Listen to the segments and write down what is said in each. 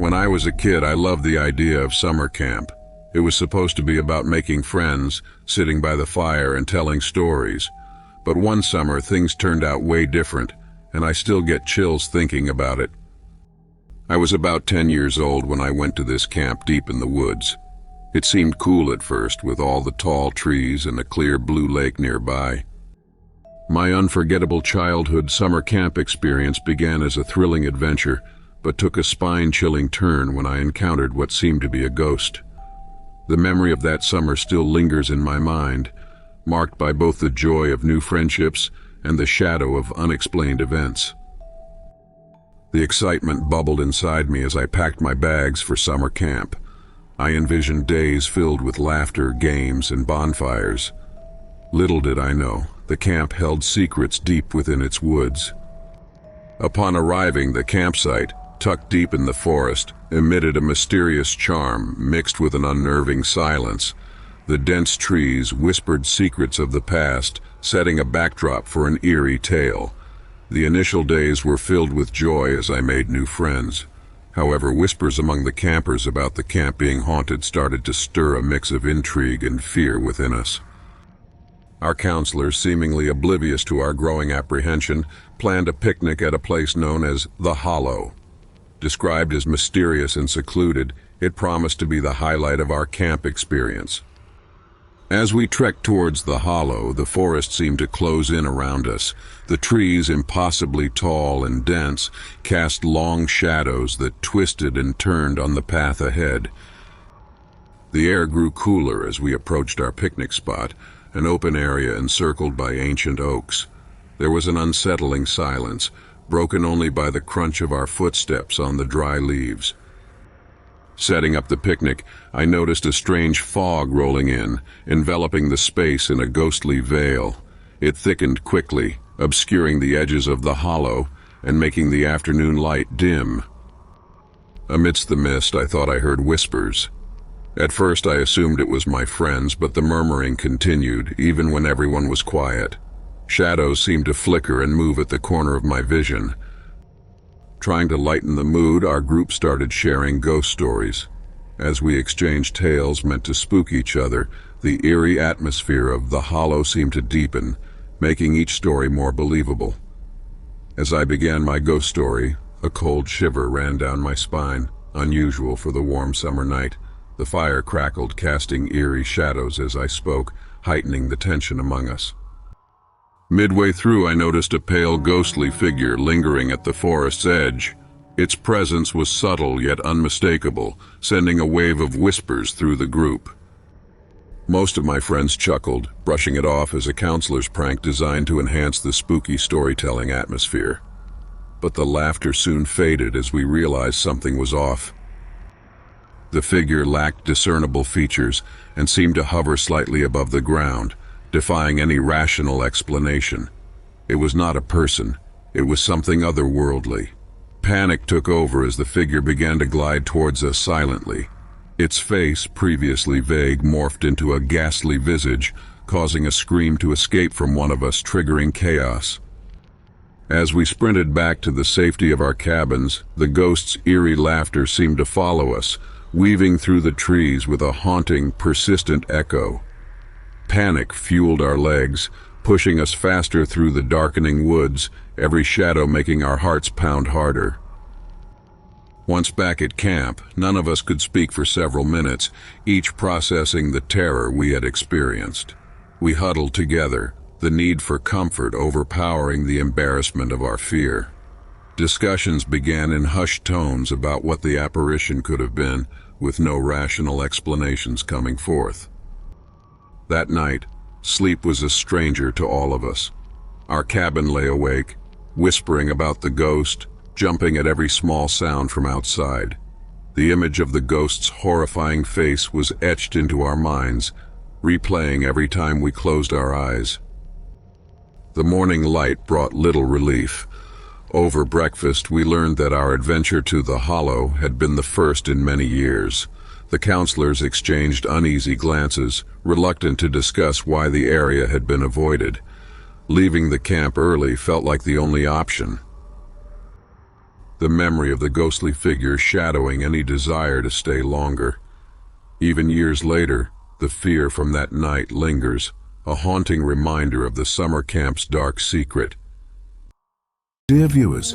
When I was a kid, I loved the idea of summer camp. It was supposed to be about making friends, sitting by the fire and telling stories. But one summer, things turned out way different, and I still get chills thinking about it. I was about 10 years old when I went to this camp deep in the woods. It seemed cool at first, with all the tall trees and a clear blue lake nearby. My unforgettable childhood summer camp experience began as a thrilling adventure, but took a spine-chilling turn when I encountered what seemed to be a ghost. The memory of that summer still lingers in my mind, marked by both the joy of new friendships and the shadow of unexplained events. The excitement bubbled inside me as I packed my bags for summer camp. I envisioned days filled with laughter, games, and bonfires. Little did I know, the camp held secrets deep within its woods. Upon arriving, the campsite, tucked deep in the forest, emitted a mysterious charm mixed with an unnerving silence. The dense trees whispered secrets of the past, setting a backdrop for an eerie tale. The initial days were filled with joy as I made new friends. However, whispers among the campers about the camp being haunted started to stir a mix of intrigue and fear within us. Our counselors, seemingly oblivious to our growing apprehension, planned a picnic at a place known as the Hollow. Described as mysterious and secluded, it promised to be the highlight of our camp experience. As we trekked towards the Hollow, the forest seemed to close in around us. The trees, impossibly tall and dense, cast long shadows that twisted and turned on the path ahead. The air grew cooler as we approached our picnic spot, an open area encircled by ancient oaks. There was an unsettling silence, broken only by the crunch of our footsteps on the dry leaves. Setting up the picnic, I noticed a strange fog rolling in, enveloping the space in a ghostly veil. It thickened quickly, obscuring the edges of the hollow and making the afternoon light dim. Amidst the mist, I thought I heard whispers. At first, I assumed it was my friends, but the murmuring continued, even when everyone was quiet. Shadows seemed to flicker and move at the corner of my vision. Trying to lighten the mood, our group started sharing ghost stories. As we exchanged tales meant to spook each other, the eerie atmosphere of the Hollow seemed to deepen, making each story more believable. As I began my ghost story, a cold shiver ran down my spine, unusual for the warm summer night. The fire crackled, casting eerie shadows as I spoke, heightening the tension among us. Midway through, I noticed a pale, ghostly figure lingering at the forest's edge. Its presence was subtle yet unmistakable, sending a wave of whispers through the group. Most of my friends chuckled, brushing it off as a counselor's prank designed to enhance the spooky storytelling atmosphere. But the laughter soon faded as we realized something was off. The figure lacked discernible features and seemed to hover slightly above the ground, defying any rational explanation. It was not a person. It was something otherworldly. Panic took over as the figure began to glide towards us silently. Its face, previously vague, morphed into a ghastly visage, causing a scream to escape from one of us, triggering chaos. As we sprinted back to the safety of our cabins, the ghost's eerie laughter seemed to follow us, weaving through the trees with a haunting, persistent echo. Panic fueled our legs, pushing us faster through the darkening woods, every shadow making our hearts pound harder. Once back at camp, none of us could speak for several minutes, each processing the terror we had experienced. We huddled together, the need for comfort overpowering the embarrassment of our fear. Discussions began in hushed tones about what the apparition could have been, with no rational explanations coming forth. That night, sleep was a stranger to all of us. Our cabin lay awake, whispering about the ghost, jumping at every small sound from outside. The image of the ghost's horrifying face was etched into our minds, replaying every time we closed our eyes. The morning light brought little relief. Over breakfast, we learned that our adventure to the Hollow had been the first in many years. The counselors exchanged uneasy glances, reluctant to discuss why the area had been avoided. Leaving the camp early felt like the only option. the memory of the ghostly figure shadowing any desire to stay longer. Even years later, the fear from that night lingers, a haunting reminder of the summer camp's dark secret. Dear viewers,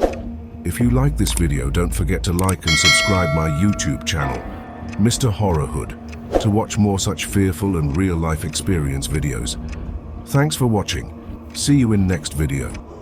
if you like this video, don't forget to like and subscribe my YouTube channel, Mr. Horrorhood, to watch more such fearful and real-life experience videos. Thanks for watching. See you in next video.